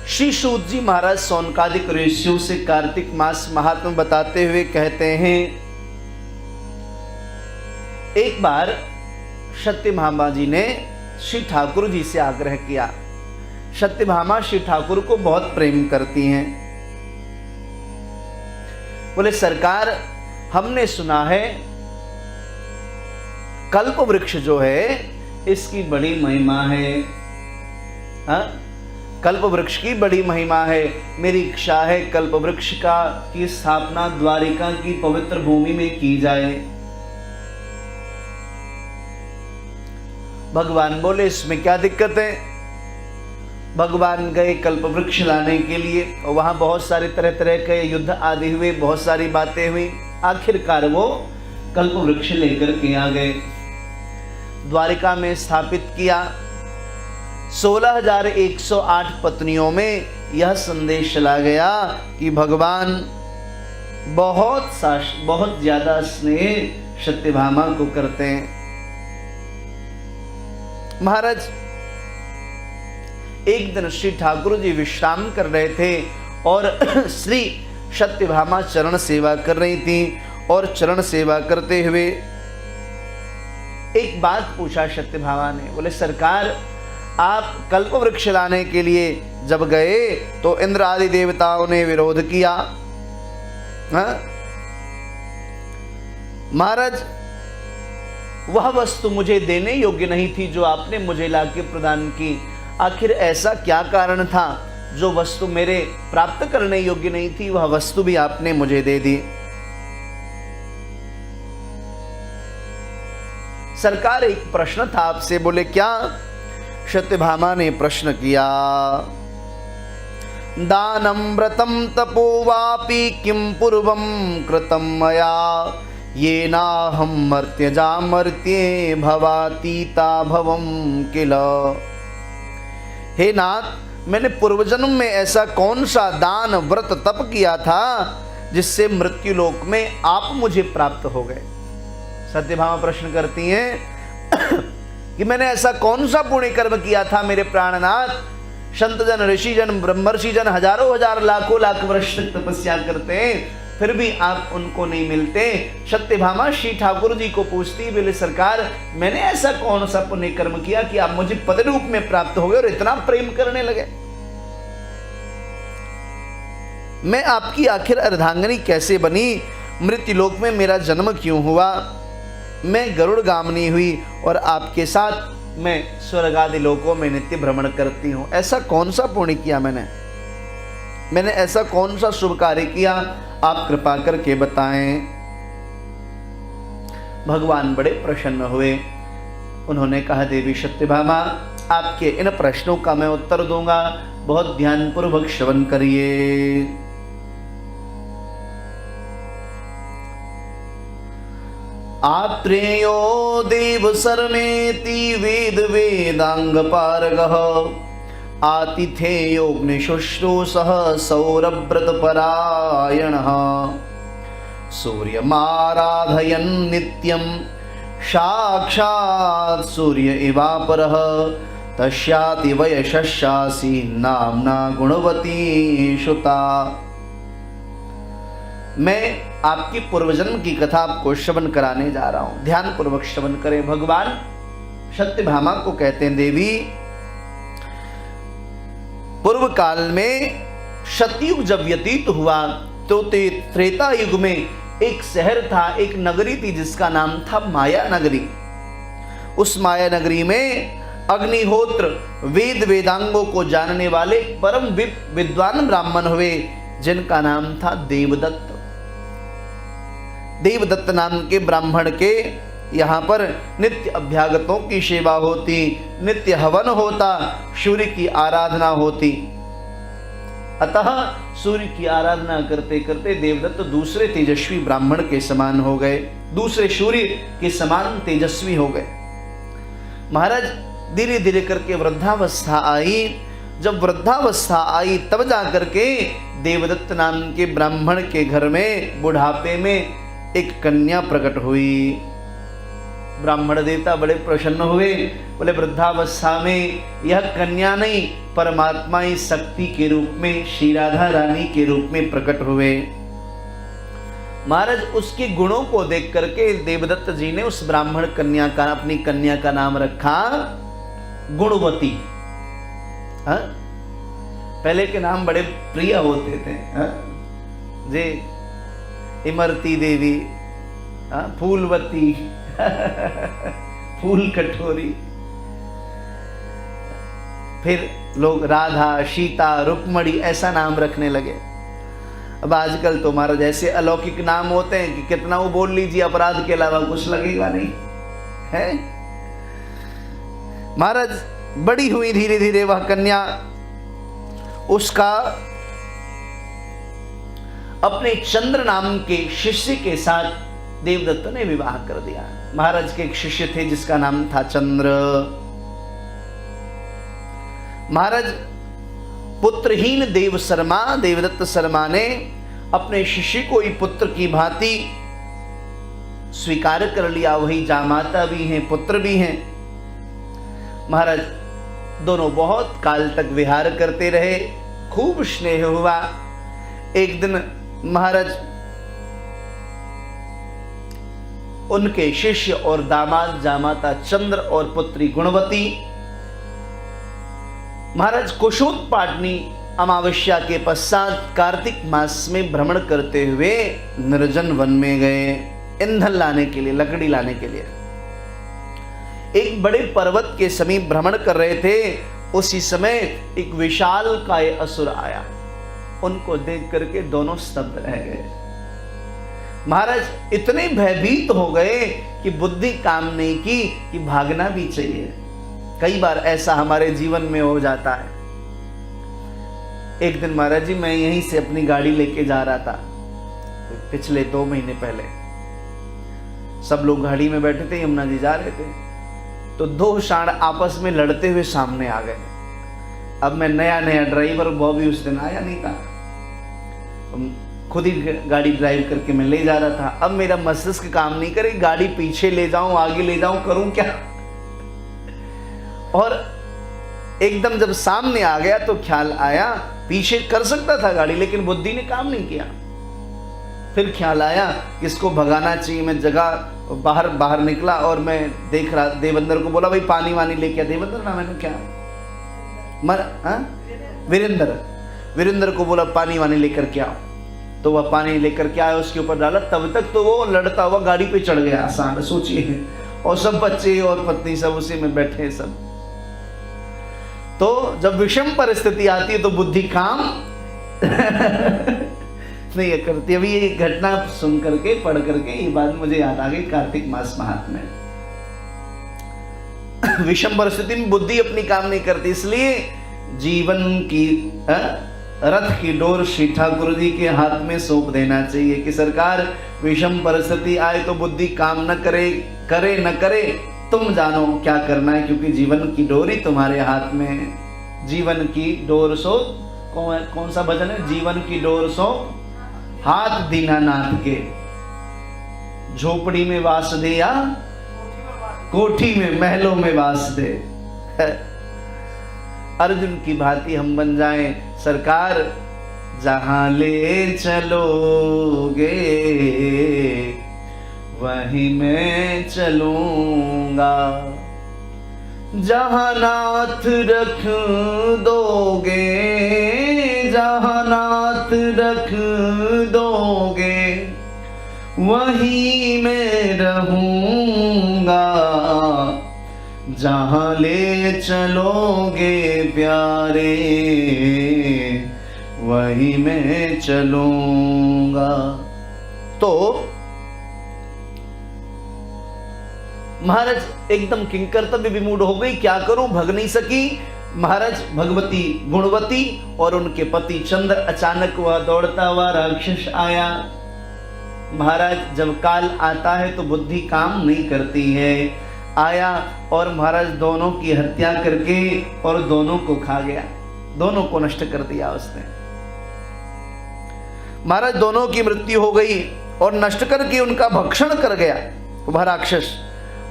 श्री सूत जी महाराज सौनकादिक ऋषियों से कार्तिक मास महात्म्य बताते हुए कहते हैं, एक बार सत्यभामा जी ने श्री ठाकुर जी से आग्रह किया। सत्यभामा श्री ठाकुर को बहुत प्रेम करती हैं। बोले सरकार, हमने सुना है कल्प वृक्ष जो है इसकी बड़ी महिमा है। हाँ, कल्प वृक्ष की बड़ी महिमा है। मेरी इच्छा है कल्प वृक्ष की स्थापना द्वारिका की पवित्र भूमि में की जाए। भगवान बोले इसमें क्या दिक्कत है। भगवान गए कल्प वृक्ष लाने के लिए और वहां बहुत सारे तरह तरह के युद्ध आदि हुए, बहुत सारी बातें हुई। आखिरकार वो कल्प वृक्ष लेकर के आ गए, द्वारिका में स्थापित किया। 16,108 पत्नियों में यह संदेश चला गया कि भगवान बहुत ज्यादा स्नेह सत्यभामा को करते हैं। महाराज, एक दिन श्री ठाकुर जी विश्राम कर रहे थे और श्री सत्यभामा चरण सेवा कर रही थी और चरण सेवा करते हुए एक बात पूछा सत्यभामा ने। बोले सरकार, आप कल्प वृक्ष लाने के लिए जब गए तो इंद्र आदि देवताओं ने विरोध किया। हाँ? महाराज, वह वस्तु मुझे देने योग्य नहीं थी जो आपने मुझे लाके प्रदान की। आखिर ऐसा क्या कारण था जो वस्तु मेरे प्राप्त करने योग्य नहीं थी, वह वस्तु भी आपने मुझे दे दी। सरकार, एक प्रश्न था आपसे। बोले क्या। सत्यभामा ने प्रश्न किया, दानं व्रतं तपो वापि किं पूर्वं कृतं मया येनाहं मर्त्यजा मर्त्ये भवातीता भवं किल। हे नाथ, मैंने पूर्वजन्म में ऐसा कौन सा दान व्रत तप किया था जिससे मृत्यु लोक में आप मुझे प्राप्त हो गए। सत्यभामा प्रश्न करती हैं कि मैंने ऐसा कौन सा पुण्य कर्म किया था मेरे प्राणनाथ। संत जन, ऋषि जन, ब्रह्मर्षि जन हजारों हजार लाखों लाख वर्ष तक तपस्या करते हैं, फिर भी आप उनको नहीं मिलते। सत्यभामा श्री ठाकुर जी को पूछती, बोले सरकार, मैंने ऐसा कौन सा पुण्य कर्म किया कि आप मुझे पद रूप में प्राप्त हो गए और इतना प्रेम करने लगे। मैं आपकी आखिर अर्धांगिनी कैसे बनी? मृत्युलोक में मेरा जन्म क्यों हुआ? मैं गरुड़ गामिनी हुई और आपके साथ मैं स्वर्ग आदि लोकों में नित्य भ्रमण करती हूँ। ऐसा कौन सा पुण्य किया मैंने ऐसा कौन सा शुभ कार्य किया? आप कृपा करके बताएं। भगवान बड़े प्रसन्न हुए। उन्होंने कहा, देवी सत्यभामा, आपके इन प्रश्नों का मैं उत्तर दूंगा, बहुत ध्यानपूर्वक श्रवण करिए। आत्रेयो देव सर्मेति वेद वेदांग पारगः आतिथेयोऽग्निशुश्रूषः सौरव्रत परायणः सूर्यमाराधयन् नित्यं साक्षात् सूर्य इवापरः तस्याति वयशस्यासि नाम्ना गुणवती सुता। मैं आपकी पूर्वजन्म की कथा आपको श्रवण कराने जा रहा हूं, ध्यान पूर्वक श्रवण करें। भगवान सत्यभामा को कहते हैं, देवी, पूर्व काल में सतयुग जब व्यतीत हुआ तो त्रेता युग में एक शहर था, एक नगरी थी जिसका नाम था माया नगरी। उस माया नगरी में अग्निहोत्र वेद वेदांगों को जानने वाले परम विद्वान ब्राह्मण हुए जिनका नाम था देवदत्त। देवदत्त नाम के ब्राह्मण के यहाँ पर नित्य अभ्यागतों की सेवा होती, नित्य हवन होता, सूर्य की आराधना होती। अतः सूर्य की आराधना करते करते देवदत्त दूसरे तेजस्वी ब्राह्मण के समान हो गए, दूसरे सूर्य के समान तेजस्वी हो गए। महाराज, धीरे धीरे करके वृद्धावस्था आई। जब वृद्धावस्था आई तब जाकर के देवदत्त नाम के ब्राह्मण के घर में बुढ़ापे में एक कन्या प्रकट हुई। ब्राह्मण देवता बड़े प्रसन्न हुए, बोले वृद्धावस्था में यह कन्या नहीं परमात्मा इस शक्ति के रूप में श्री राधा रानी के रूप में प्रकट हुए। महाराज उसके गुणों को देख करके देवदत्त जी ने उस ब्राह्मण कन्या का, अपनी कन्या का नाम रखा गुणवती। हाँ? पहले के नाम बड़े प्रिय होते थे। हाँ? जे इमरती देवी, हाँ? फूलवती, फूल कटोरी, फिर लोग राधा, सीता, रुक्मणी ऐसा नाम रखने लगे। अब आजकल तो महाराज ऐसे अलौकिक नाम होते हैं कि कितना वो बोल लीजिए, अपराध के अलावा कुछ लगेगा नहीं है। महाराज बड़ी हुई धीरे धीरे वह कन्या, उसका अपने चंद्र नाम के शिष्य के साथ देवदत्त ने विवाह कर दिया। महाराज के एक शिष्य थे जिसका नाम था चंद्र। महाराज पुत्रहीन देव शर्मा, देवदत्त शर्मा ने अपने शिष्य को ही पुत्र की भांति स्वीकार कर लिया। वही जामाता भी हैं, पुत्र भी हैं। महाराज दोनों बहुत काल तक विहार करते रहे, खूब स्नेह हुआ। एक दिन महाराज उनके शिष्य और दामाद जामाता चंद्र और पुत्री गुणवती महाराज कुशोत्पाटनी अमावस्या के पश्चात कार्तिक मास में भ्रमण करते हुए निर्जन वन में गए, ईंधन लाने के लिए, लकड़ी लाने के लिए। एक बड़े पर्वत के समीप भ्रमण कर रहे थे। उसी समय एक विशालकाय असुर आया। उनको देख करके दोनों स्तब्ध रह गए। महाराज इतने भयभीत हो गए कि बुद्धि काम नहीं की कि भागना भी चाहिए। कई बार ऐसा हमारे जीवन में हो जाता है। एक दिन महाराज जी मैं यहीं से अपनी गाड़ी लेके जा रहा था, पिछले 2 महीने पहले। सब लोग गाड़ी में बैठे थे, यमुना जी जा रहे थे, तो 2 सांड आपस में लड़ते हुए सामने आ गए। अब मैं नया नया ड्राइवर, वो भी उस दिन आया नहीं था, खुद ही गाड़ी ड्राइव करके मैं ले जा रहा था। अब मेरा मस्तिष्क काम नहीं करे, गाड़ी पीछे ले जाऊं, आगे ले जाऊं, करूं क्या। और एकदम जब सामने आ गया तो ख्याल आया पीछे कर सकता था गाड़ी, लेकिन बुद्धि ने काम नहीं किया। फिर ख्याल आया किसको भगाना चाहिए। मैं जगह बाहर निकला और मैं देख रहा, देवेंद्र को बोला भाई पानी वानी लेके आ। देवेंद्र नाम है क्या, वीरेंद्र को बोला पानी वानी लेकर के आओ। तो वह पानी लेकर के आया, उसके ऊपर डाला। तब तक तो वो लड़ता हुआ गाड़ी पे चढ़ गया आसान, सोचिए। और सब बच्चे और पत्नी सब उसी में बैठे सब। तो जब विषम परिस्थिति आती है तो बुद्धि काम नहीं करती। अभी ये घटना सुन करके, पढ़ करके ये बात मुझे याद आ गई कार्तिक मास महात्म्य में। विषम परिस्थिति में बुद्धि अपनी काम नहीं करती, इसलिए जीवन की रथ की डोर श्री ठाकुर जी के हाथ में सौंप देना चाहिए कि सरकार विषम परिस्थिति आए तो बुद्धि काम न करे, करे न करे तुम जानो क्या करना है, क्योंकि जीवन की डोर ही तुम्हारे हाथ में है। जीवन की डोर सो, कौन सा भजन है, जीवन की डोर सो हाथ दीनानाथ के, झोपड़ी में वास दे या कोठी में, महलों में वास दे। अर्जुन की भांति हम बन जाएं, सरकार जहां ले चलोगे वहीं मैं चलूंगा, जहां नाथ रख दोगे, जहां नाथ रख दोगे वहीं मैं रहूंगा, जहां ले चलोगे प्यारे वहीं मैं चलूंगा। तो महाराज एकदम किंकर्तव्य विमूढ़ हो गई, क्या करूं, भग नहीं सकी। महाराज भगवती गुणवती और उनके पति चंद्र, अचानक वह दौड़ता हुआ राक्षस आया। महाराज जब काल आता है तो बुद्धि काम नहीं करती है। आया और महाराज दोनों की हत्या करके और दोनों को खा गया, दोनों को नष्ट कर दिया उसने। महाराज दोनों की मृत्यु हो गई और नष्ट करके उनका भक्षण कर गया वह राक्षस।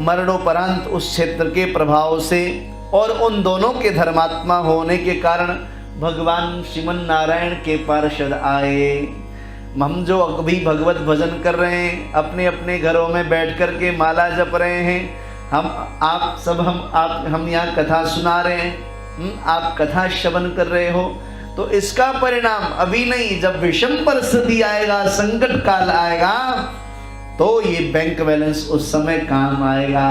मरणोपरांत उस क्षेत्र के प्रभाव से और उन दोनों के धर्मात्मा होने के कारण भगवान श्रीमन नारायण के पार्षद आए। हम जो अभी भगवत भजन कर रहे हैं, अपने अपने घरों में बैठ कर के माला जप रहे हैं, हम यहाँ कथा सुना रहे हैं, आप कथा श्रवण कर रहे हो, तो इसका परिणाम अभी नहीं, जब विषम परिस्थिति आएगा, संकट काल आएगा, तो ये बैंक बैलेंस उस समय काम आएगा।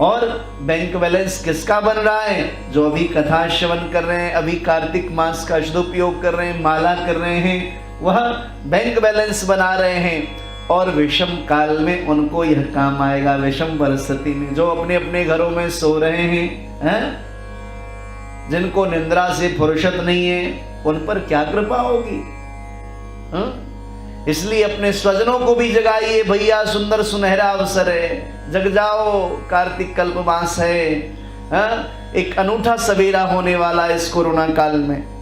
और बैंक बैलेंस किसका बन रहा है? जो अभी कथा श्रवण कर रहे हैं, अभी कार्तिक मास का सदुपयोग कर रहे हैं, माला कर रहे हैं, वह बैंक बैलेंस बना रहे हैं। और विषम काल में उनको यह काम आएगा। विषम परिस्थिति में जो अपने अपने घरों में सो रहे हैं, जिनको निंद्रा से फुर्सत नहीं है, उन पर क्या कृपा होगी? इसलिए अपने स्वजनों को भी जगाइए भैया, सुंदर सुनहरा अवसर है, जग जाओ, कार्तिक कल्प मास है, एक अनूठा सवेरा होने वाला इस कोरोना काल में।